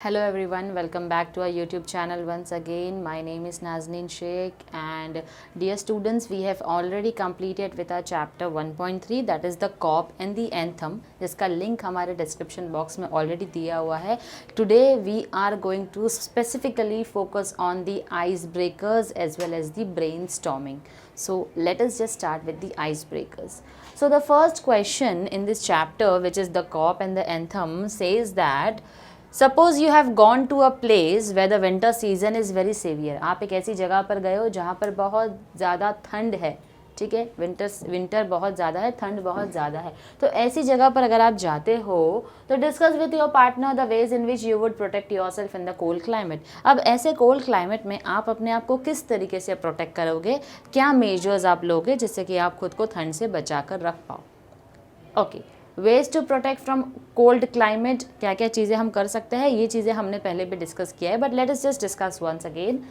Hello everyone, welcome back to our YouTube channel once again. My name is Nazneen Sheikh and dear students, we have already completed with our chapter 1.3 that is the COP and the anthem जिसका link हमारे description box में already दिया हुआ है. Today we are going to specifically focus on the icebreakers as well as the brainstorming. So let us just start with the icebreakers. So the first question in this chapter, which is the COP and the anthem, says that suppose you have gone to a place way the winter season is very severe. आप एक ऐसी जगह पर गए हो जहाँ पर बहुत ज़्यादा ठंड है. ठीक है, विंटर बहुत ज़्यादा है, ठंड बहुत ज़्यादा है. तो ऐसी जगह पर अगर आप जाते हो तो discuss with your partner the ways in which you would protect your self in the cold climate. अब ऐसे कोल्ड क्लाइमेट में आप अपने आप को किस तरीके से प्रोटेक्ट करोगे, क्या मेजर्स आप लोगे जिससे कि आप खुद को ठंड से बचा कर रख पाओ. Okay, ways to protect from cold climate, क्या क्या चीज़ें हम कर सकते हैं, ये चीज़ें हमने पहले भी डिस्कस किया है, but let us just discuss once again.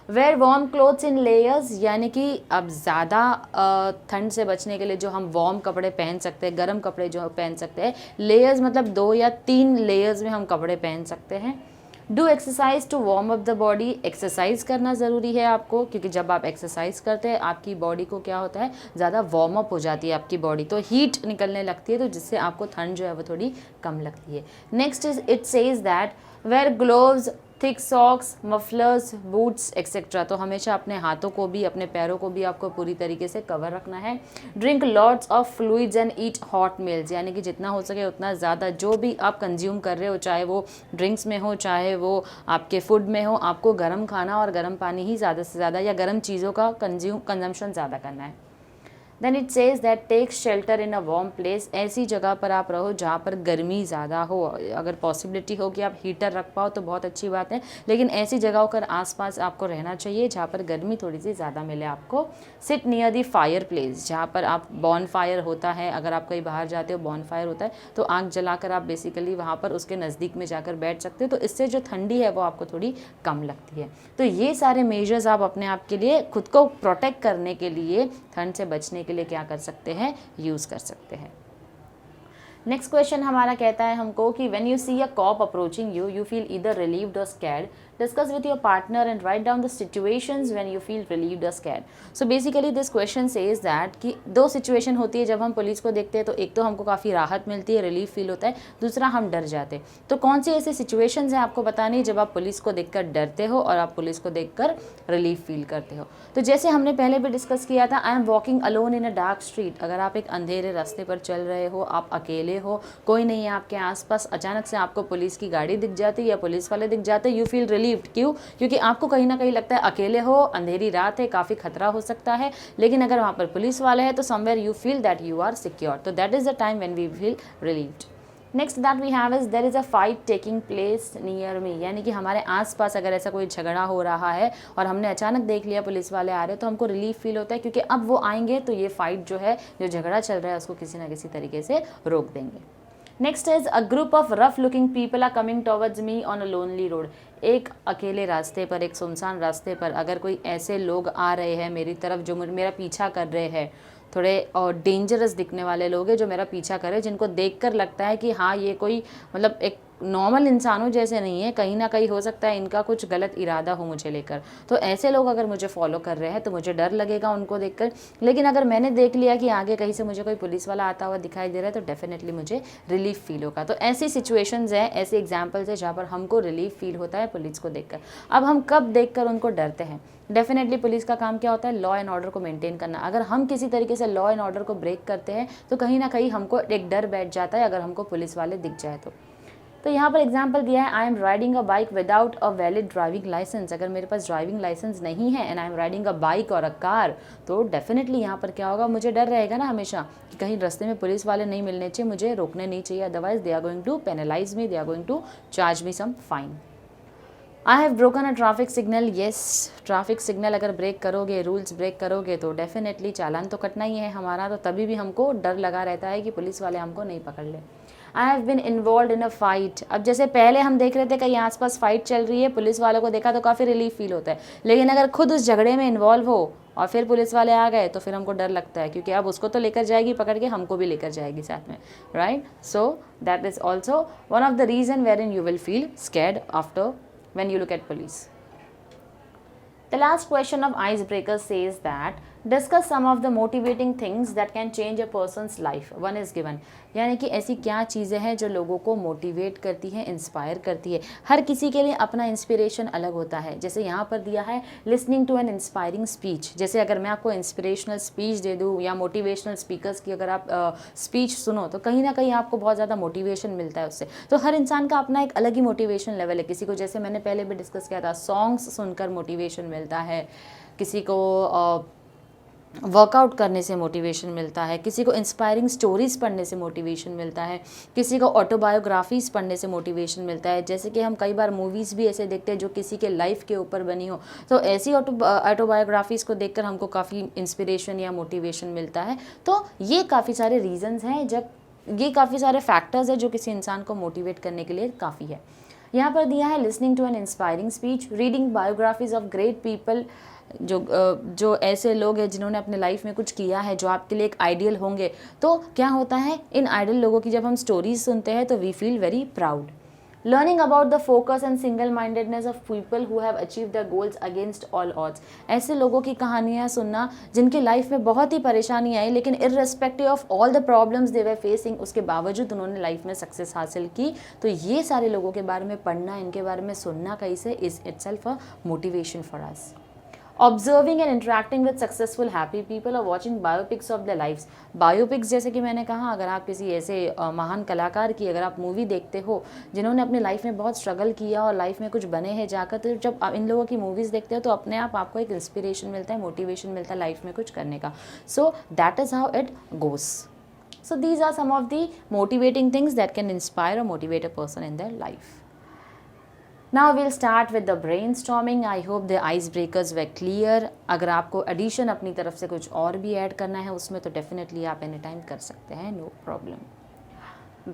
Wear warm clothes in layers, यानी कि अब ज़्यादा ठंड से बचने के लिए जो हम वार्म कपड़े पहन सकते हैं, गर्म कपड़े जो पहन सकते हैं. लेयर्स मतलब 2 या 3 लेयर्स में हम कपड़े पहन सकते हैं. Do exercise to warm up the body, exercise करना ज़रूरी है आपको, क्योंकि जब आप एक्सरसाइज करते हैं आपकी बॉडी को क्या होता है, ज़्यादा वार्म अप हो जाती है आपकी बॉडी, तो हीट निकलने लगती है, तो जिससे आपको ठंड जो है वो थोड़ी कम लगती है. Next is it says that wear gloves, thick socks, mufflers, boots etcetera. तो हमेशा अपने हाथों को भी अपने पैरों को भी आपको पूरी तरीके से कवर रखना है. Drink lots of fluids and eat hot meals, यानी कि जितना हो सके उतना ज़्यादा जो भी आप कंज्यूम कर रहे हो, चाहे वो ड्रिंक्स में हो चाहे वो आपके फूड में हो, आपको गर्म खाना और गर्म पानी ही ज़्यादा से ज़्यादा या गर्म चीज़ों का कंजम्पशन ज़्यादा करना है. Then it says that take shelter in a warm place, ऐसी जगह पर आप रहो जहाँ पर गर्मी ज़्यादा हो. अगर पॉसिबिलिटी हो कि आप हीटर रख पाओ तो बहुत अच्छी बात है, लेकिन ऐसी जगहों पर आसपास आपको रहना चाहिए जहाँ पर गर्मी थोड़ी सी ज़्यादा मिले आपको. Seat near the fire place, जहाँ पर आप बॉन फायर होता है, अगर आप कहीं बाहर जाते हो बॉन फायर होता है तो आग जलाकर आप बेसिकली वहाँ पर उसके नज़दीक में जाकर बैठ सकते हो, तो इससे जो ठंडी है वो आपको थोड़ी कम लगती है. तो ये सारे मेजर्स आप अपने आप के लिए खुद को प्रोटेक्ट करने के लिए, ठंड से बचने के लिए क्या कर सकते हैं, यूज़ कर सकते हैं. नेक्स्ट क्वेश्चन हमारा कहता है हमको कि when you see a cop approaching you, you feel either relieved और scared. Discuss with your partner and write down the situations when you feel relieved or scared. So basically this question says that कि 2 situation होती है जब हम police को देखते हैं, तो एक तो हमको काफ़ी राहत मिलती है, रिलीफ फील होता है, दूसरा हम डर जाते हैं. तो कौन सी ऐसी सिचुएशंस हैं आपको बतानी है जब आप पुलिस को देखकर डरते हो और आप पुलिस को देखकर रिलीफ फील करते हो. तो जैसे हमने पहले भी डिस्कस किया था, I am walking alone in a dark street. अगर आप एक अंधेरे रास्ते पर चल रहे हो, आप अकेले हो, कोई नहीं है आपके आसपास, अचानक से आपको पुलिस की गाड़ी दिख जाती है या पुलिस वाले दिख जाते हैं, यू फील रिलीव्ड. क्यों? क्योंकि आपको कहीं ना कहीं लगता है अकेले हो, अंधेरी रात है, काफ़ी खतरा हो सकता है, लेकिन अगर वहाँ पर पुलिस वाले हैं तो somewhere you feel that you are secure. तो that is the time when we feel relieved. Next that we have is there is a fight taking place near me, यानी कि हमारे आसपास अगर ऐसा कोई झगड़ा हो रहा है और हमने अचानक देख लिया पुलिस वाले आ रहे हैं, तो हमको रिलीफ फील होता है, क्योंकि अब वो आएंगे तो ये फाइट जो है, जो झगड़ा चल रहा है, उसको किसी ना किसी तरीके से रोक देंगे. Next is a group of rough looking people are coming towards me on a lonely road. एक अकेले रास्ते पर, एक सुनसान रास्ते पर अगर कोई ऐसे लोग आ रहे हैं मेरी तरफ जो मेरा पीछा कर रहे हैं, थोड़े और डेंजरस दिखने वाले लोग हैं जो मेरा पीछा कर रहे हैं, जिनको देखकर लगता है कि हाँ ये कोई मतलब एक नॉर्मल इंसानों जैसे नहीं है, कहीं ना कहीं हो सकता है इनका कुछ गलत इरादा हो मुझे लेकर, तो ऐसे लोग अगर मुझे फॉलो कर रहे हैं तो मुझे डर लगेगा उनको देखकर. लेकिन अगर मैंने देख लिया कि आगे कहीं से मुझे कोई पुलिस वाला आता हुआ दिखाई दे रहा है तो डेफिनेटली मुझे रिलीफ फील होगा. तो ऐसी सिचुएशंस हैं, ऐसे एग्जाम्पल्स हैं जहाँ पर हमको रिलीफ फील होता है पुलिस को देखकर. अब हम कब देखकर उनको डरते हैं? डेफिनेटली पुलिस का काम क्या होता है, लॉ एंड ऑर्डर को मेंटेन करना. अगर हम किसी तरीके से लॉ एंड ऑर्डर को ब्रेक करते हैं तो कहीं ना कहीं हमको एक डर बैठ जाता है अगर हमको पुलिस वाले दिख जाए तो यहाँ पर एग्जाम्पल दिया है, I am riding a bike without a valid driving licence. अगर मेरे पास ड्राइविंग लाइसेंस नहीं है and I am riding a bike और अ कार, तो डेफिनेटली यहाँ पर क्या होगा, मुझे डर रहेगा ना हमेशा कि कहीं रास्ते में पुलिस वाले नहीं मिलने चाहिए, मुझे रोकने नहीं चाहिए, otherwise they are going to penalise me, they are going to charge me some fine. I have broken a traffic signal. Yes, traffic signal अगर ब्रेक करोगे, रूल्स ब्रेक करोगे तो डेफिनेटली चालान तो कटना ही है हमारा, तो तभी भी हमको डर लगा रहता है कि पुलिस वाले हमको नहीं पकड़ ले. I have been involve in a fight. अब जैसे पहले हम देख रहे थे कहीं आसपास फाइट चल रही है, पुलिस वालों को देखा तो काफ़ी रिलीफ फील होता है, लेकिन अगर खुद उस झगड़े में इन्वॉल्व हो और फिर पुलिस वाले आ गए तो फिर हमको डर लगता है, क्योंकि अब उसको तो लेकर जाएगी पकड़ के, हमको भी लेकर जाएगी साथ में, right. So that is also one of the reason where in you will feel scared after when you look at police. The last question of icebreaker says that discuss some of the motivating things that can change a person's life. One is given. यानी कि ऐसी क्या चीज़ें हैं जो लोगों को motivate करती हैं, इंस्पायर करती है। हर किसी के लिए अपना इंस्पिरेशन अलग होता है। जैसे यहाँ पर दिया है listening to an inspiring speech. जैसे अगर मैं आपको इंस्पिरेशनल स्पीच दे दूँ या मोटिवेशनल स्पीकर्स की अगर आप स्पीच सुनो तो कहीं ना कहीं आपको बहुत ज़्यादा मोटिवेशन मिलता है उससे। तो हर इंसान का अपना एक अलग ही मोटिवेशन लेवल है। किसी को, जैसे मैंने पहले भी डिस्कस किया था, सॉन्ग्स सुनकर मोटिवेशन मिलता है, किसी को वर्कआउट करने से मोटिवेशन मिलता है, किसी को इंस्पायरिंग स्टोरीज़ पढ़ने से मोटिवेशन मिलता है, किसी को ऑटोबायोग्राफीज़ पढ़ने से मोटिवेशन मिलता है। जैसे कि हम कई बार मूवीज़ भी ऐसे देखते हैं जो किसी के लाइफ के ऊपर बनी हो, तो ऐसी ऑटोबायोग्राफीज़ को देखकर हमको काफ़ी इंस्पिरेशन या मोटिवेशन मिलता है। तो ये काफ़ी सारे रीजंस हैं, जब ये काफ़ी सारे फैक्टर्स हैं जो किसी इंसान को मोटिवेट करने के लिए काफ़ी है। यहाँ पर दिया है listening to an inspiring speech, reading biographies of great people, जो ऐसे लोग हैं जिन्होंने अपने लाइफ में कुछ किया है जो आपके लिए एक आइडियल होंगे। तो क्या होता है, इन आइडियल लोगों की जब हम स्टोरीज सुनते हैं तो we feel very proud. Learning about the focus and single mindedness of people who have achieve the goals against all odds. ऐसे लोगों की कहानियाँ सुनना जिनकी लाइफ में बहुत ही परेशानी आई, लेकिन irrespective of all the problems they were facing, उसके बावजूद उन्होंने लाइफ में सक्सेस हासिल की। तो ये सारे लोगों के बारे में पढ़ना, इनके बारे में सुनना कहीं से is itself a motivation for us. Observing and interacting with successful happy people और watching biopics of the lifes. Biopics जैसे कि मैंने कहा, अगर आप किसी ऐसे महान कलाकार की अगर आप मूवी देखते हो जिन्होंने अपनी लाइफ में बहुत स्ट्रगल किया और लाइफ में कुछ बने हैं जाकर, तो जब आप इन लोगों की मूवीज़ देखते हो तो अपने आप आपको एक इंस्पिरेशन मिलता है, मोटिवेशन मिलता है लाइफ में कुछ करने का। सो that is how it goes. So these are some of the motivating things that can inspire or motivate a person in their life. Now we'll start with the brainstorming. I hope the icebreakers were clear. अगर आपको addition अपनी तरफ से कुछ और भी add करना है उसमें तो definitely आप any time कर सकते हैं, no problem.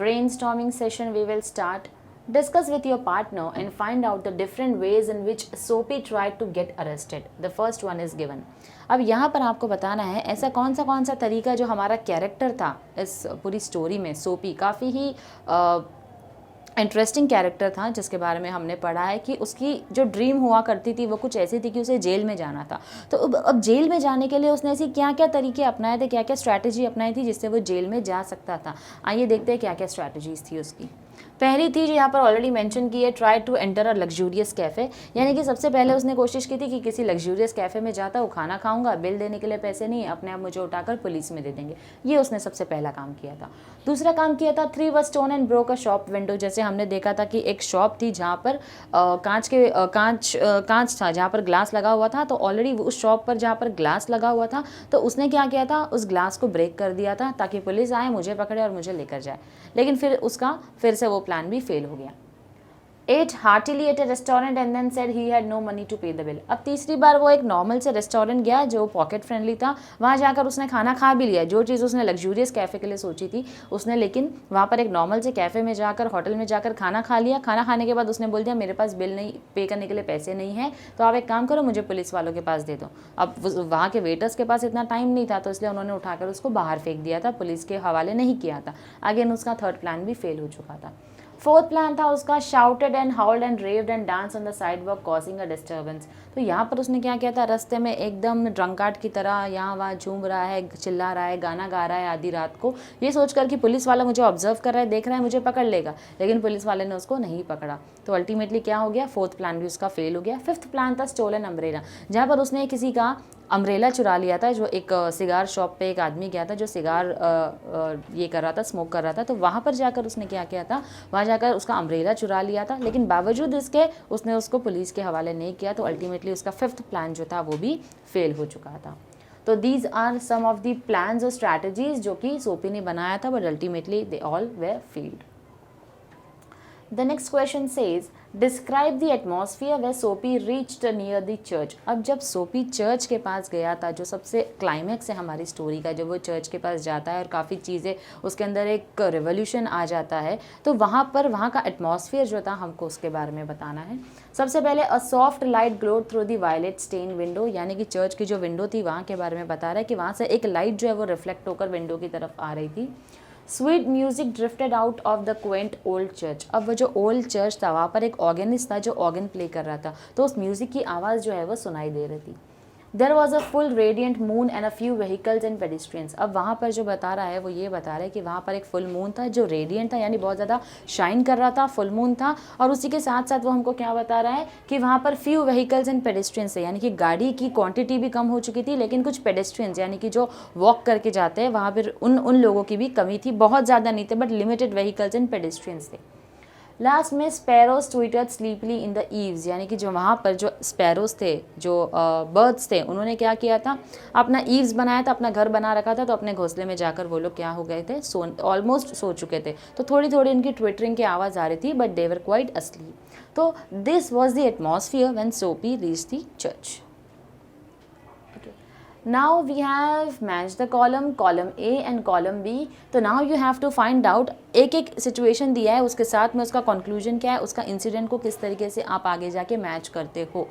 Brainstorming session we will start. Discuss with your partner and find out the different ways in which Soapy tried to get arrested. The first one is given. अब यहाँ पर आपको बताना है ऐसा कौन सा तरीका जो हमारा कैरेक्टर था इस पूरी स्टोरी में, सोपी काफ़ी ही इंटरेस्टिंग कैरेक्टर था जिसके बारे में हमने पढ़ा है कि उसकी जो ड्रीम हुआ करती थी वो कुछ ऐसी थी कि उसे जेल में जाना था। तो अब जेल में जाने के लिए उसने ऐसी क्या क्या तरीके अपनाए थे, क्या क्या स्ट्रैटेजी अपनाई थी जिससे वो जेल में जा सकता था। आइए देखते हैं क्या क्या स्ट्रैटेजीज थी उसकी। पहली थी जो यहाँ पर ऑलरेडी मेंशन की है, try to enter a luxurious cafe. यानी कि सबसे पहले उसने कोशिश की थी कि किसी लग्जूरियस कैफ़े में जाता, वो खाना खाऊंगा, बिल देने के लिए पैसे नहीं, अपने आप मुझे उठाकर पुलिस में दे देंगे। ये उसने सबसे पहला काम किया था। दूसरा काम किया था, थ्री व stone and broke a shop window. जैसे हमने देखा था कि एक शॉप थी जहाँ पर कांच था, जहाँ पर ग्लास लगा हुआ था। तो ऑलरेडी उस शॉप पर जहाँ पर ग्लास लगा हुआ था तो उसने क्या किया था, उस ग्लास को ब्रेक कर दिया था ताकि पुलिस आए, मुझे पकड़े और मुझे लेकर जाए। लेकिन फिर उसका फिर से वो प्लान भी फेल हो गया। Ate heartily at a restaurant and then said he had no money to pay the bill. अब तीसरी बार वो एक नॉर्मल से रेस्टोरेंट गया जो पॉकेट फ्रेंडली था, वहाँ जाकर उसने खाना खा भी लिया। जो चीज़ उसने लग्जूरियस कैफ़े के लिए सोची थी उसने, लेकिन वहाँ पर एक नॉर्मल से कैफ़े में जाकर, होटल में जाकर खाना खा लिया। खाना खाने के बाद उसने बोल दिया मेरे पास बिल नहीं, पे करने के लिए पैसे नहीं है, तो आप एक काम करो मुझे पुलिस वालों के पास दे दो। अब वहाँ के वेटर्स के पास इतना टाइम नहीं था तो इसलिए उन्होंने उठाकर उसको बाहर फेंक दिया था, पुलिस के हवाले नहीं किया था। अगेन उसका थर्ड प्लान भी फेल हो चुका था। फोर्थ प्लान था उसका, shouted and howled and raved and dance on the sidewalk causing a disturbance. तो यहाँ पर उसने क्या किया था, रास्ते में एकदम ड्रंकार्ड की तरह यहाँ वहाँ झूम रहा है, चिल्ला रहा है, गाना गा रहा है आधी रात को, ये सोचकर कि पुलिस वाला मुझे ऑब्जर्व कर रहा है, देख रहा है, मुझे पकड़ लेगा। लेकिन पुलिस वाले ने उसको नहीं पकड़ा। तो अल्टीमेटली क्या हो गया, फोर्थ प्लान भी उसका फेल हो गया। फिफ्थ प्लान था स्टोलन अम्ब्रेला, जहाँ पर उसने किसी का अम्ब्रेला चुरा लिया था। जो एक सिगार शॉप पे एक आदमी गया था जो सिगार ये कर रहा था, स्मोक कर रहा था। तो वहाँ पर जाकर उसने क्या किया था, वहाँ जाकर उसका अम्ब्रेला चुरा लिया था, लेकिन बावजूद इसके उसने उसको पुलिस के हवाले नहीं किया। तो अल्टीमेटली उसका फिफ्थ प्लान जो था वो भी फेल हो चुका था। तो these are some of the plans और स्ट्रैटेजीज जो कि सोपी ने बनाया था, but ultimately they all were failed. The next question says, describe the atmosphere where Soapy reached near the church. अब जब सोपी चर्च के पास गया था, जो सबसे क्लाइमैक्स है हमारी स्टोरी का, जब वो चर्च के पास जाता है और काफ़ी चीज़ें उसके अंदर एक रेवोल्यूशन आ जाता है, तो वहाँ पर वहाँ का एटमॉस्फेयर जो था हमको उसके बारे में बताना है। सबसे पहले a soft light glowed through the violet stain window, यानी कि चर्च की जो विंडो थी वहाँ के बारे में बता रहा है कि वहाँ से एक लाइट जो है वो रिफ्लेक्ट होकर विंडो की तरफ आ रही थी। Sweet music drifted out of the Quint old church. अब वो जो ओल्ड चर्च था वहाँ पर एक ऑर्गेनिस्ट था जो ऑर्गन प्ले कर रहा था, तो उस म्यूजिक की आवाज़ जो है वो सुनाई दे रही थी। There was a full radiant moon and a few vehicles and pedestrians. अब वहाँ पर जो बता रहा है वो ये बता रहा है कि वहाँ पर एक फुल मून था जो रेडियंट था, यानी बहुत ज़्यादा शाइन कर रहा था, फुल मून था। और उसी के साथ साथ वो हमको क्या बता रहा है कि वहाँ पर फ्यू व्हीकल्स एंड पेडिस्ट्रियंस है, यानी कि गाड़ी की क्वांटिटी भी कम हो चुकी थी, लेकिन कुछ पेडिस्ट्रियंस यानी कि जो वॉक करके जाते हैं वहाँ पर उन लोगों की भी कमी थी, बहुत ज़्यादा नहीं थे but limited vehicles and pedestrians थे। लास्ट में sparrows tweeted sleepily in the eaves, यानी कि जो वहाँ पर जो स्पैरोज थे, जो बर्ड्स थे, उन्होंने क्या किया था, अपना ईव्स बनाया था, अपना घर बना रखा था, तो अपने घोंसले में जाकर वो लोग क्या हो गए थे, ऑलमोस्ट सो चुके थे। तो थोड़ी थोड़ी इनकी ट्विटरिंग की आवाज़ आ रही थी but they were quite asleep. तो this was the atmosphere when Soapy reached the church. Now we have matched the column A and column B. तो now you have to find out, एक एक situation दिया है उसके साथ में उसका कंक्लूजन क्या है, उसका इंसिडेंट को किस तरीके से आप आगे जाके मैच करते हो।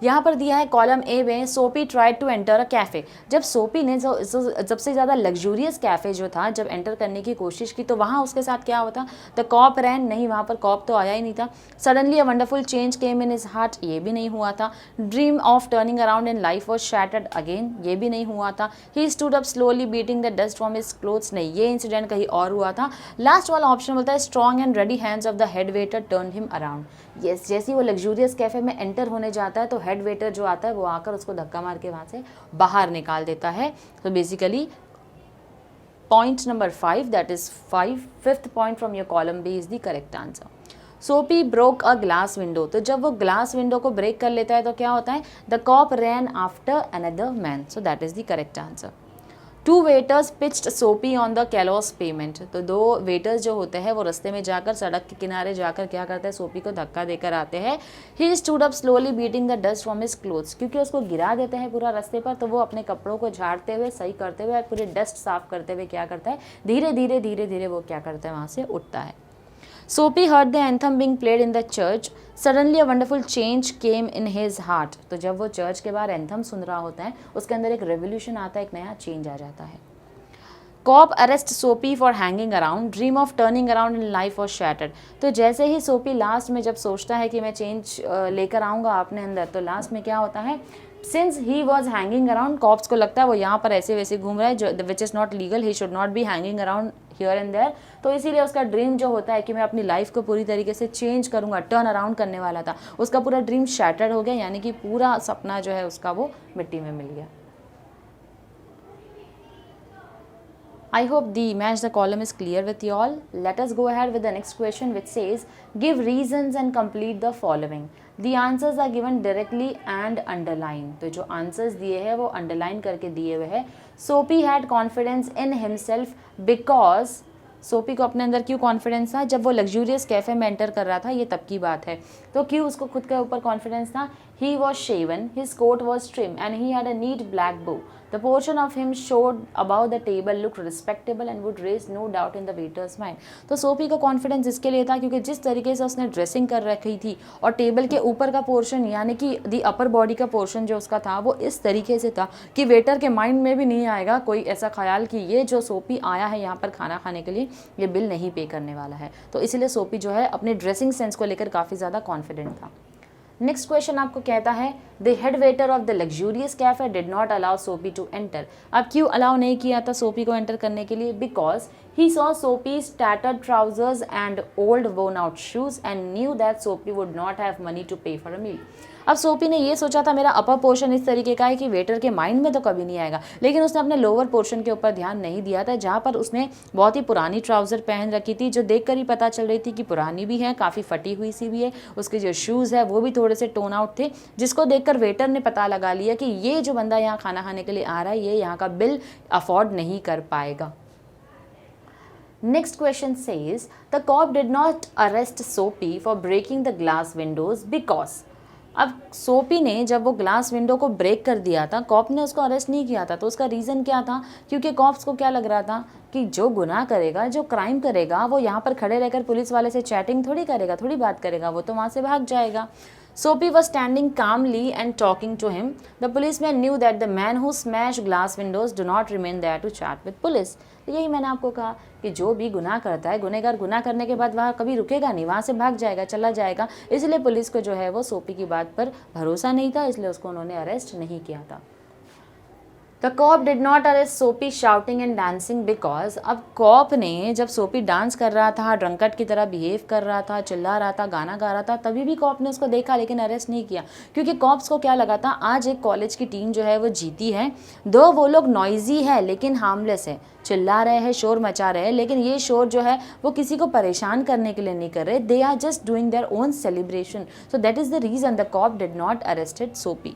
यहाँ पर दिया है कॉलम ए में, Soapy tried to enter a cafe. जब सोपी ने सबसे ज़्यादा लग्जूरियस कैफ़े जो था जब एंटर करने की कोशिश की, तो वहाँ उसके साथ क्या होता, द कॉप रैन, नहीं वहाँ पर कॉप तो आया ही नहीं था। Suddenly a wonderful change came in his heart, ये भी नहीं हुआ था। Dream of turning around in life was shattered again, ये भी नहीं हुआ था। He stood up slowly beating the dust from his clothes, नहीं, ये इंसिडेंट कहीं और हुआ था। लास्ट वाला ऑप्शन बोलता है strong and ready hands of the head waiter turn him around. Yes, जैसे ही वो लग्जूरियस कैफे में एंटर होने जाता है तो हेड वेटर जो आता है वो आकर उसको धक्का मार के वहाँ से बाहर निकाल देता है। तो basically point number 5, that is 5th point from your column B is the correct answer. Soapy broke a glass window, तो जब वो ग्लास विंडो को ब्रेक कर लेता है तो क्या होता है, the cop ran after another man, so that is the correct answer. 2 waiters pitched Soapy on the callous payment, तो 2 वेटर्स जो होते हैं वो रास्ते में जाकर, सड़क के किनारे जाकर क्या करते हैं, सोपी को धक्का देकर आते हैं। He stood up slowly beating the dust from his clothes, क्योंकि उसको गिरा देते हैं पूरा रास्ते पर, तो वो अपने कपड़ों को झाड़ते हुए, सही करते हुए, पूरे डस्ट साफ करते हुए क्या करता है, धीरे धीरे धीरे धीरे वो क्या करता है, वहाँ से उठता है। सोपी heard the anthem being played in the church. Suddenly a wonderful change came in his heart. तो जब वो चर्च के बाहर एंथम सुन रहा होता है, उसके अंदर एक रेवोल्यूशन आता है, एक नया चेंज आ जाता है। कॉप अरेस्ट सोपी for hanging around, dream of turning around in life was shattered. तो जैसे ही सोपी लास्ट में जब सोचता है कि मैं चेंज लेकर आऊँगा अपने अंदर, तो लास्ट में क्या होता है, since he was hanging around, cops को लगता है वो यहाँ पर ऐसे वैसे घूम रहा है, जो which is not legal, he should not be hanging around here and there. तो इसीलिए उसका ड्रीम जो होता है कि मैं अपनी लाइफ को पूरी तरीके से चेंज करूँगा, टर्न अराउंड करने वाला था, उसका पूरा ड्रीम शैटर्ड हो गया, यानी कि पूरा सपना जो है उसका वो मिट्टी में मिल गया। I hope the match the column is clear with you all. Let us go ahead with the next question, which says give reasons and complete the following. The answers are given directly and underline. तो जो answers दिए हैं वो underline करके दिए हुए हैं। Soapy had confidence in himself because सोपी को अपने अंदर क्यों कॉन्फिडेंस था, जब वो लग्जूरियस कैफे में एंटर कर रहा था, ये तब की बात है। तो क्यों उसको खुद के ऊपर कॉन्फिडेंस था, he was shaven, his coat was trim and he had a neat black bow, the portion of him showed about the table look respectable and would raise no doubt in the waiter's mind. तो Soapy का confidence इसके लिए था क्योंकि जिस तरीके से उसने ड्रेसिंग कर रखी थी और टेबल के ऊपर का पोर्शन यानी कि दी अपर बॉडी का पोर्शन जो उसका था वो इस तरीके से था कि वेटर के माइंड में भी नहीं आएगा कोई ऐसा ख्याल कि ये जो सोपी आया है यहाँ पर खाना खाने के लिए ये बिल नहीं पे करने वाला है। तो इसीलिए सोपी जो है अपने ड्रेसिंग सेंस को लेकर काफ़ी ज़्यादा कॉन्फिडेंट था। नेक्स्ट क्वेश्चन आपको कहता है the head waiter of the luxurious cafe did not allow सोपी टू एंटर। अब क्यों अलाउ नहीं किया था सोपी को एंटर करने के लिए, because he saw Soapy's tattered trousers and old worn out shoes and knew that Soapy would not have money to pay for a meal. अब सोपी ने ये सोचा था मेरा अपर पोर्शन इस तरीके का है कि वेटर के माइंड में तो कभी नहीं आएगा, लेकिन उसने अपने लोअर पोर्शन के ऊपर ध्यान नहीं दिया था जहाँ पर उसने बहुत ही पुरानी ट्राउज़र पहन रखी थी जो देखकर ही पता चल रही थी कि पुरानी भी है, काफ़ी फटी हुई सी भी है। उसके जो शूज़ है वो भी थोड़े से टोन आउट थे, जिसको देखकर वेटर ने पता लगा लिया कि ये जो बंदा यहाँ खाना खाने के लिए आ रहा है ये यहाँ का बिल अफोर्ड नहीं कर पाएगा। Next question says, the cop did not arrest Soapy for breaking the glass windows because. अब सोपी ने जब वो ग्लास विंडो को ब्रेक कर दिया था, कॉप ने उसको अरेस्ट नहीं किया था, तो उसका रीज़न क्या था? क्योंकि कॉप्स को क्या लग रहा था कि जो गुनाह करेगा, जो क्राइम करेगा, वो यहाँ पर खड़े रहकर पुलिस वाले से चैटिंग थोड़ी करेगा, थोड़ी बात करेगा, वो तो वहाँ से भाग जाएगा. Soapy was standing calmly and talking to him. The policeman knew that the man who smashed glass windows do not remain there to chat with police. तो यही मैंने आपको कहा कि जो भी गुनाह करता है, गुनहगार गुनाह करने के बाद वहाँ कभी रुकेगा नहीं, वहाँ से भाग जाएगा, चला जाएगा. इसलिए पुलिस को जो है वो सोपी की बात पर भरोसा नहीं था, इसलिए उसको उन्होंने अरेस्ट नहीं किया था. The cop did not arrest Soapy shouting and dancing because. अब कॉप ने जब सोपी डांस कर रहा था, ड्रंकट की तरह बिहेव कर रहा था, चिल्ला रहा था, गाना गा रहा था, तभी भी कॉप ने उसको देखा लेकिन अरेस्ट नहीं किया. क्योंकि कॉप्स को क्या लगा था, आज एक कॉलेज की टीम जो है वो जीती है, दो वो लोग नॉइजी है लेकिन हार्मलेस है, चिल्ला रहे हैं, शोर मचा रहे हैं, लेकिन ये शोर जो है वो किसी को परेशान करने के लिए नहीं कर रहे, they are just doing their own celebration. So that is the reason the cop did not arrested Soapy.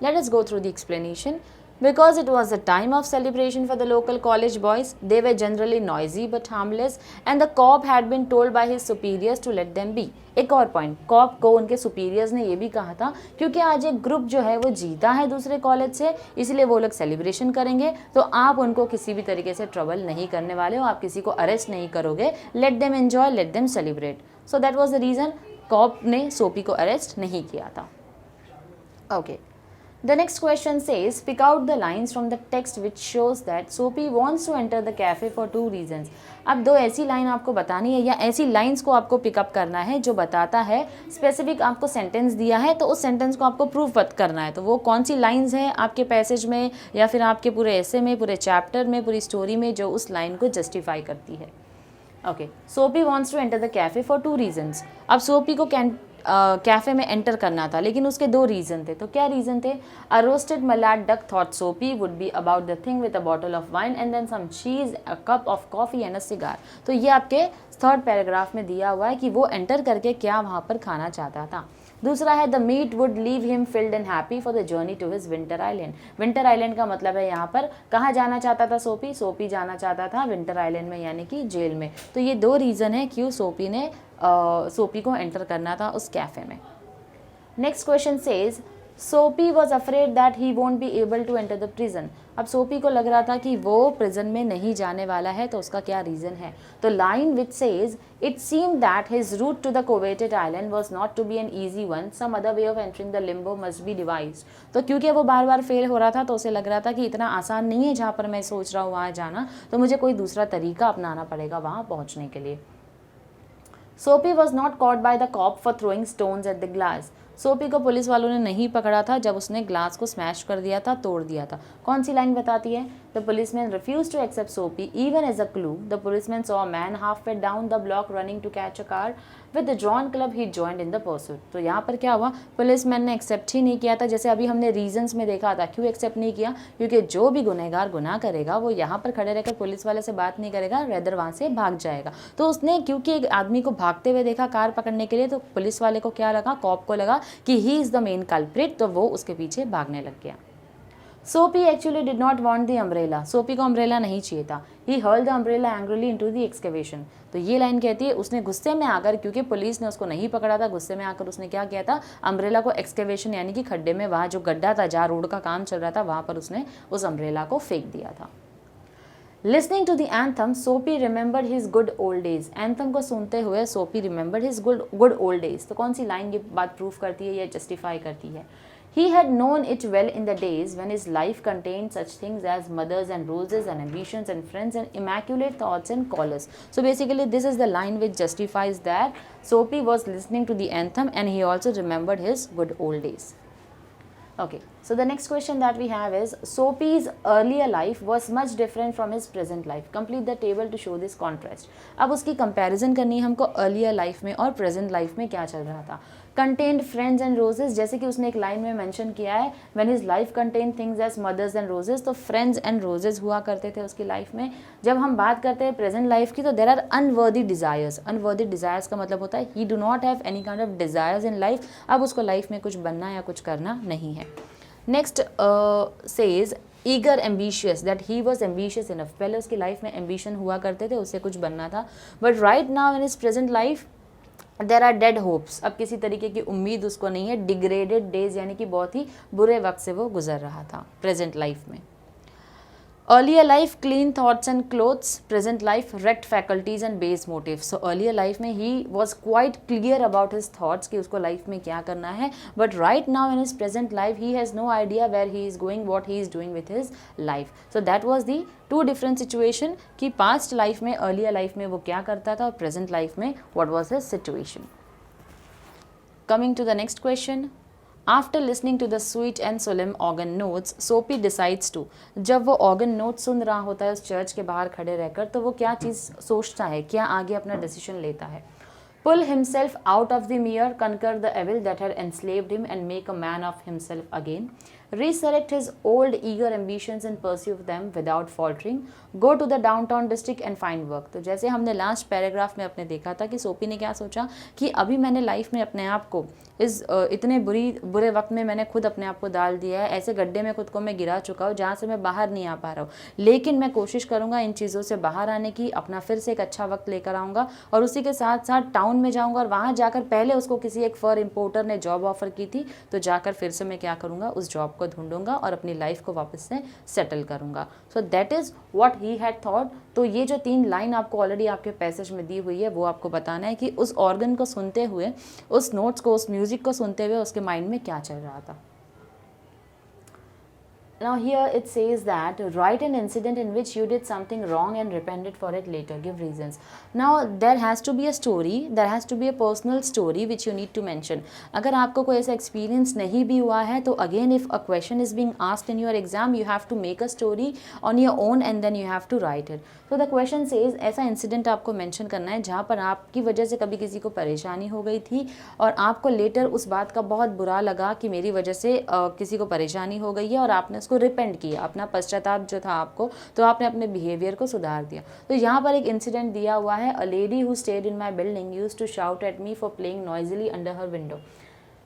Let us go through the explanation. Because it was a time of celebration for the local college boys, they were generally noisy but harmless, and the cop had been told by his superiors to let them be. एक और point, corp को उनके superiors ने ये भी कहा था क्योंकि आज एक ग्रुप जो है वो जीता है दूसरे कॉलेज से, इसलिए वो लोग सेलिब्रेशन करेंगे, तो आप उनको किसी भी तरीके से ट्रबल नहीं करने वाले हो, आप किसी को अरेस्ट नहीं करोगे. Let them enjoy, let them celebrate. So that was the reason cop ने सोपी को अरेस्ट नहीं किया था. Okay. The next question says, pick out the lines from the text which shows that Soapy wants to enter the cafe for 2 reasons. अब दो ऐसी line आपको बतानी है या ऐसी लाइन्स को आपको पिकअप करना है जो बताता है, स्पेसिफिक आपको सेंटेंस दिया है तो उस सेंटेंस को आपको प्रूफ करना है. तो वो कौन सी लाइन्स हैं आपके पैसेज में या फिर आपके पूरे ऐसे में, पूरे चैप्टर में, पूरी स्टोरी में जो उस लाइन को जस्टिफाई करती है. Okay. Soapy wants to enter the cafe for 2 reasons. अब सोपी को कैफ़े में एंटर करना था लेकिन उसके 2 रीज़न थे. तो क्या रीज़न थे? A roasted mallard duck thought Soapy would be about the thing with a bottle of wine and then some cheese, a cup of coffee and a cigar. तो ये आपके 3rd पैराग्राफ में दिया हुआ है कि वो एंटर करके क्या वहाँ पर खाना चाहता था. दूसरा है the meat would leave him filled and happy for the journey to his winter island. Winter island का मतलब है यहाँ पर कहाँ जाना चाहता था सोपी? सोपी जाना चाहता था विंटर आइलैंड में, यानी कि जेल में. तो ये 2 रीज़न है क्यों सोपी ने सोपी को एंटर करना था उस कैफ़े में. Next question says, Soapy was afraid that he won't be able to enter the prison. अब सोपी को लग रहा था कि वो प्रिजन में नहीं जाने वाला है, तो उसका क्या रीज़न है? तो line which says, it seem that his route to the coveted island was not to be an easy one, some other way of entering the limbo must be devised. तो क्योंकि वो बार बार फेल हो रहा था तो उसे लग रहा था कि इतना आसान नहीं है जहाँ पर मैं सोच रहा हूँ वहाँ जाना, तो मुझे कोई दूसरा तरीका अपनाना पड़ेगा वहाँ पहुँचने के लिए. Soapy was not caught by the cop for throwing stones at the glass. Soapy को पुलिस वालों ने नहीं पकड़ा था जब उसने ग्लास को स्मैश कर दिया था, तोड़ दिया था. कौन सी लाइन बताती है? The policeman refuse to accept Soapy even as a clue. The policeman saw a man half way down the block running to catch a car with the drawn club he joined in the pursuit. तो यहाँ पर क्या हुआ? Policeman ने accept ही नहीं किया था. जैसे अभी हमने रीजंस में देखा था क्यों एक्सेप्ट नहीं किया, क्योंकि जो भी गुनहगार गुनाह करेगा वो यहाँ पर खड़े रहकर पुलिस वाले से बात नहीं करेगा, रेदर वहाँ से भाग जाएगा. तो उसने क्योंकि एक आदमी को भागते हुए देखा कार पकड़ने के लिए, तो पुलिस वाले को क्या लगा, कॉप को लगा कि he is the main culprit, तो वो उसके पीछे भागने लग गया. Soapy actually did not want the umbrella. Soapy को अम्ब्रेला नहीं चाहिए था. He hurled the umbrella angrily into the excavation. तो ये लाइन कहती है उसने गुस्से में आकर, क्योंकि पुलिस ने उसको नहीं पकड़ा था, गुस्से में आकर उसने क्या किया था, अम्ब्रेला को एक्सकवेशन यानी कि खड्डे में, वहाँ जो गड्ढा था जहाँ रोड का काम चल रहा था वहाँ पर उसने उस अम्ब्रेला को फेंक दिया था. Listening to the anthem, Soapy remembered his good old days. Anthem को सुनते हुए Soapy remembered his good old days. तो कौन सी लाइन ये बात प्रूफ करती है या जस्टिफाई करती है? He had known it well in the days when his life contained such things as mothers and roses and ambitions and friends and immaculate thoughts and callers. So basically this is the line which justifies that Soapy was listening to the anthem and he also remembered his good old days. Okay, so the next question that we have is, Soapy's earlier life was much different from his present life. Complete the table to show this contrast. अब उसकी comparison करनी है हमको earlier life में और present life में क्या चल रहा था. Contained friends and roses, जैसे कि उसने एक लाइन में मेंशन किया है, when his life contained things as mothers and roses, तो friends and roses हुआ करते थे उसकी लाइफ में. जब हम बात करते हैं प्रेजेंट लाइफ की, तो there are unworthy desires. unworthy desires का मतलब होता है he do not have any kind of desires in life. अब उसको लाइफ में कुछ बनना या कुछ करना नहीं है. Next says, eager ambitious, that he was ambitious enough. पहले उसकी लाइफ में एम्बिशन हुआ करते थे, उससे कुछ बनना था, but right now in his present life there are dead hopes. अब किसी तरीके की उम्मीद उसको नहीं है। डिग्रेडेड डेज यानी कि बहुत ही बुरे वक्त से वो गुजर रहा था प्रेजेंट लाइफ में। Earlier life clean thoughts and clothes, present life wrecked faculties and base motives. So earlier life में he was quite clear about his thoughts कि उसको life में क्या करना है, but right now in his present life he has no idea where he is going, what he is doing with his life. So that was the two different situation कि past life में, earlier life में वो क्या करता था और present life में what was his situation. Coming to the next question. After listening to the sweet and solemn organ notes, Soapy decides to, जब वो organ notes सुन रहा होता है उस चर्च के बाहर खड़े रहकर, तो वो क्या चीज़ सोचता है, क्या आगे अपना डिसीजन लेता है? Pull himself out of the mirror, conquer the evil that had enslaved him and make a man of himself again. Resurrect his old eager ambitions and pursue them without faltering. Go to the downtown district and find work. तो जैसे हमने last paragraph में अपने देखा था कि Soapy ने क्या सोचा कि अभी मैंने लाइफ में अपने आप को इस इतने बुरे वक्त में मैंने खुद अपने आप को डाल दिया है, ऐसे गड्ढे में खुद को मैं गिरा चुका हूँ जहाँ से मैं बाहर नहीं आ पा रहा हूँ, लेकिन मैं कोशिश करूँगा इन चीज़ों से बाहर आने की, अपना फिर से एक अच्छा वक्त लेकर आऊँगा और उसी के साथ साथ टाउन में जाऊँगा और वहाँ जाकर, पहले उसको किसी एक फर इम्पोर्टर ने जॉब ऑफर की थी, तो जाकर फिर से मैं क्या करूँगा, उस जॉब को ढूंढूंगा और अपनी लाइफ को वापस से सेटल करूँगा. सो that is what he had thought. तो ये जो 3 लाइन आपको ऑलरेडी आपके पैसेज में दी हुई है वो आपको बताना है कि उस ऑर्गन को सुनते हुए, उस नोट्स को, उस म्यूज़िक को सुनते हुए उसके माइंड में क्या चल रहा था. Now here it says that write an incident in which you did something wrong and repented for it later. Give reasons. Now there has to be a story, there has to be a personal story which you need to mention. अगर आपको कोई ऐसा experience नहीं भी हुआ है तो again if a question is being asked in your exam you have to make a story on your own and then you have to write it. So the question says ऐसा incident आपको mention करना है जहाँ पर आपकी वजह से कभी किसी को परेशानी हो गई थी और आपको later उस बात का बहुत बुरा लगा कि मेरी वजह से किसी को परेशानी हो गई है और आपने उसको रिपेंट किया, अपना पश्चाताप जो था आपको, तो आपने अपने बिहेवियर को सुधार दिया. तो यहाँ पर एक इंसिडेंट दिया हुआ है. A lady who stayed in my building used to shout at me for playing noisily under her window.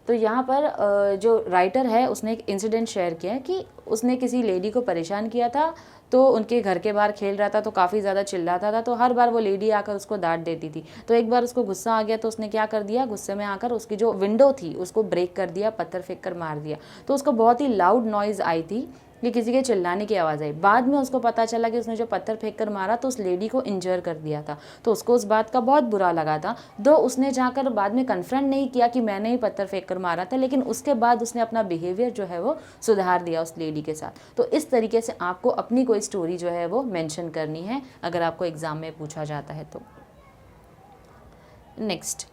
तो यहाँ पर जो राइटर है उसने एक इंसिडेंट शेयर किया है कि उसने किसी लेडी को परेशान किया था, तो उनके घर के बाहर खेल रहा था तो काफ़ी ज़्यादा चिल्लाता था, तो हर बार वो लेडी आकर उसको डांट देती थी. तो एक बार उसको गुस्सा आ गया तो उसने क्या कर दिया, गुस्से में आकर उसकी जो विंडो थी उसको ब्रेक कर दिया, पत्थर फेंक कर मार दिया. तो उसको बहुत ही लाउड नॉइज़ आई थी कि किसी के चिल्लाने की आवाज़ आई. बाद में उसको पता चला कि उसने जो पत्थर फेंक कर मारा तो उस लेडी को इंजर कर दिया था. तो उसको उस बात का बहुत बुरा लगा था. दो उसने जाकर बाद में कन्फ्रंट नहीं किया कि मैंने ही पत्थर फेंक कर मारा था, लेकिन उसके बाद उसने अपना बिहेवियर जो है वो सुधार दिया उस लेडी के साथ. तो इस तरीके से आपको अपनी कोई स्टोरी जो है वो मेंशन करनी है अगर आपको एग्जाम में पूछा जाता है तो. Next,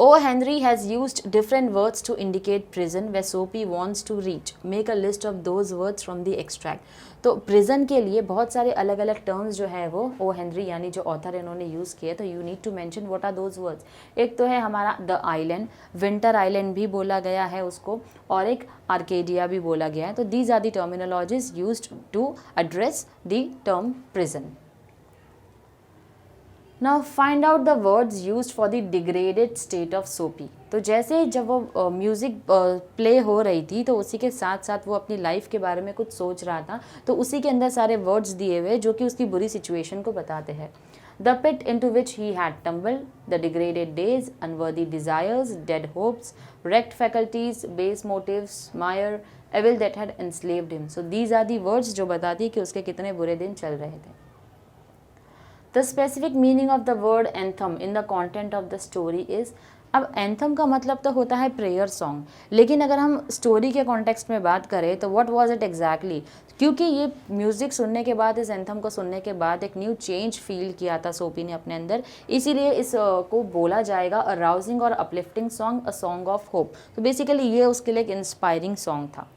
O. Henry has used different words to indicate prison where Soapy wants to reach. Make a list of those words from the extract. तो prison के लिए बहुत सारे अलग अलग टर्म्स जो है वो O. Henry यानी जो ऑथर इन्होंने यूज़ किए, तो you need to mention what are those words. एक तो है हमारा द आइलैंड, विंटर आइलैंड भी बोला गया है उसको, और एक आर्केडिया भी बोला गया है. तो these are the terminologies used to address the term prison. Now find out the words used for the degraded state of Soapy. तो जैसे जब वो म्यूज़िक प्ले हो रही थी तो उसी के साथ साथ वो अपनी लाइफ के बारे में कुछ सोच रहा था, तो उसी के अंदर सारे वर्ड्स दिए हुए जो कि उसकी बुरी सिचुएशन को बताते हैं. The pit into which he had tumbled, the degraded days, unworthy desires, dead hopes, wrecked faculties, base motives, mire, evil that had enslaved him. So these are the words जो बताती है कि उसके कितने बुरे दिन चल रहे थे. The specific meaning of the word anthem in the content of the story is. अब एंथम का मतलब तो होता है प्रेयर सॉन्ग, लेकिन अगर हम स्टोरी के कॉन्टेक्स्ट में बात करें तो व्हाट वाज इट एग्जैक्टली, क्योंकि ये म्यूज़िक सुनने के बाद, इस एंथम को सुनने के बाद एक न्यू चेंज फील किया था सोपी ने अपने अंदर, इसीलिए इस को बोला जाएगा अ राउजिंग और uplifting song, a song of hope. तो बेसिकली ये उसके लिए एक इंस्पायरिंग सॉन्ग था.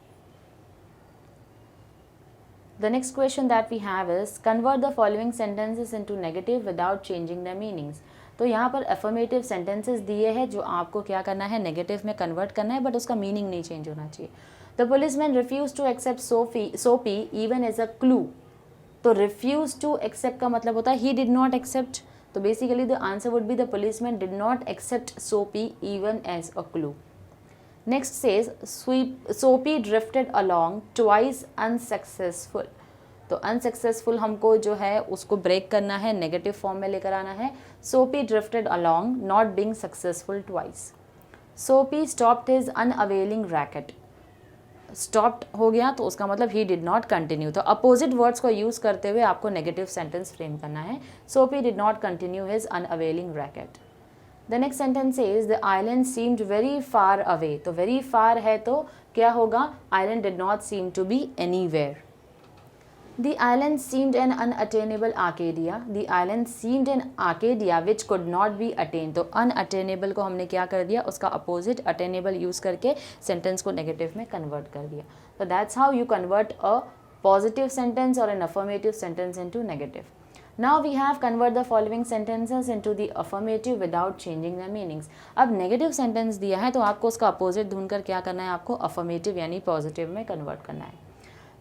The next question that we have is convert the following sentences into negative without changing their meanings. तो यहाँ पर affirmative sentences दिए हैं जो आपको क्या करना है, नेगेटिव में कन्वर्ट करना है, बट उसका मीनिंग नहीं चेंज होना चाहिए. The policeman refused to accept Soapy even as a clue. तो refused to accept का मतलब होता है he did not accept. तो basically the answer would be the policeman did not accept Soapy even as a clue. Next says Soapy drifted along twice unsuccessful. तो unsuccessful हमको जो है उसको ब्रेक करना है, नेगेटिव फॉर्म में लेकर आना है. Soapy drifted along not being successful twice. Soapy stopped his unavailing racket. Stopped हो गया तो उसका मतलब ही डिड नॉट कंटिन्यू. तो अपोजिट वर्ड्स को यूज करते हुए आपको नेगेटिव सेंटेंस फ्रेम करना है. Soapy did not continue his unavailing racket. The next sentence is the island seemed very far away. तो वेरी फार है तो क्या होगा, island did not seem to be anywhere. The island seemed an unattainable Arcadia. The island seemed an Arcadia which could not be attained. तो unattainable को हमने क्या कर दिया, उसका opposite attainable use करके sentence को negative में convert कर दिया. So that's how you convert a positive sentence or an affirmative sentence into negative. Now we have convert the following sentences into the affirmative without changing their meanings. अब negative sentence दिया है तो आपको उसका opposite ढूंढकर क्या करना है, आपको affirmative यानी positive में convert करना है.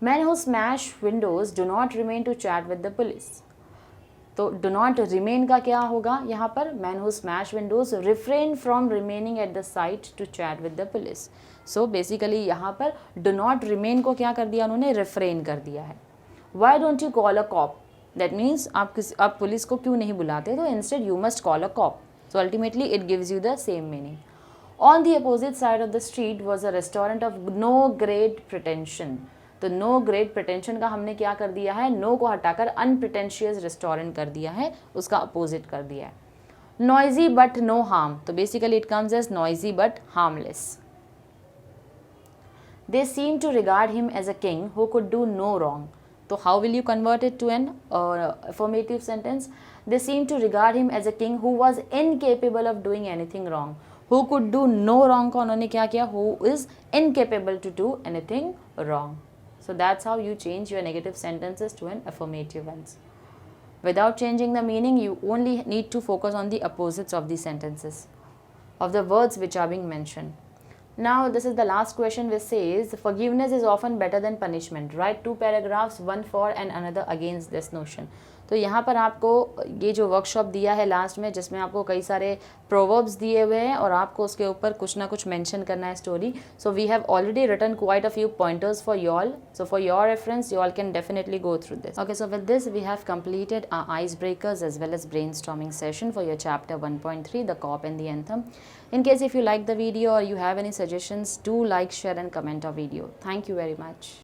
Men who smash windows do not remain to chat with the police. तो do not remain का क्या होगा यहाँ पर, men who smash windows refrain from remaining at the site to chat with the police. So basically यहाँ पर do not remain को क्या कर दिया उन्होंने, refrain कर दिया है. Why don't you call a cop? That means आप पुलिस को क्यों नहीं बुलाते, तो instead you must call a cop. So ultimately it gives you the same meaning. On the opposite side of the street was a restaurant of no great pretension. तो no great pretension का हमने क्या कर दिया है, no को हटाकर unpretentious restaurant कर दिया है, उसका अपोजिट कर दिया है. Noisy but no harm. तो basically it comes as noisy but harmless. They seem to regard him as a king who could do no wrong. तो how will you convert it to an affirmative sentence. They seem to regard him as a king who was incapable of doing anything wrong. Who could do no wrong का उन्होंने क्या किया, who is incapable to do anything wrong. So that's how you change your negative sentences to an affirmative ones. Without changing the meaning, you only need to focus on the opposites of the sentences, of the words which are being mentioned. Now this is the last question which says forgiveness is often better than punishment. Write 2 paragraphs, one for and another against this notion. तो यहाँ पर आपको ये जो workshop दिया है last में, जिसमें आपको कई सारे प्रोवर्ब्स दिए हुए हैं और आपको उसके ऊपर कुछ ना कुछ मेंशन करना है story. So we have already written quite a few pointers for you all. So for your reference you all can definitely go through this. Okay, so with this we have completed our icebreakers as well as brainstorming session for your chapter 1.3, the cop and the anthem. In case if you like the video or you have any suggestions, do like, share and comment our video. Thank you very much.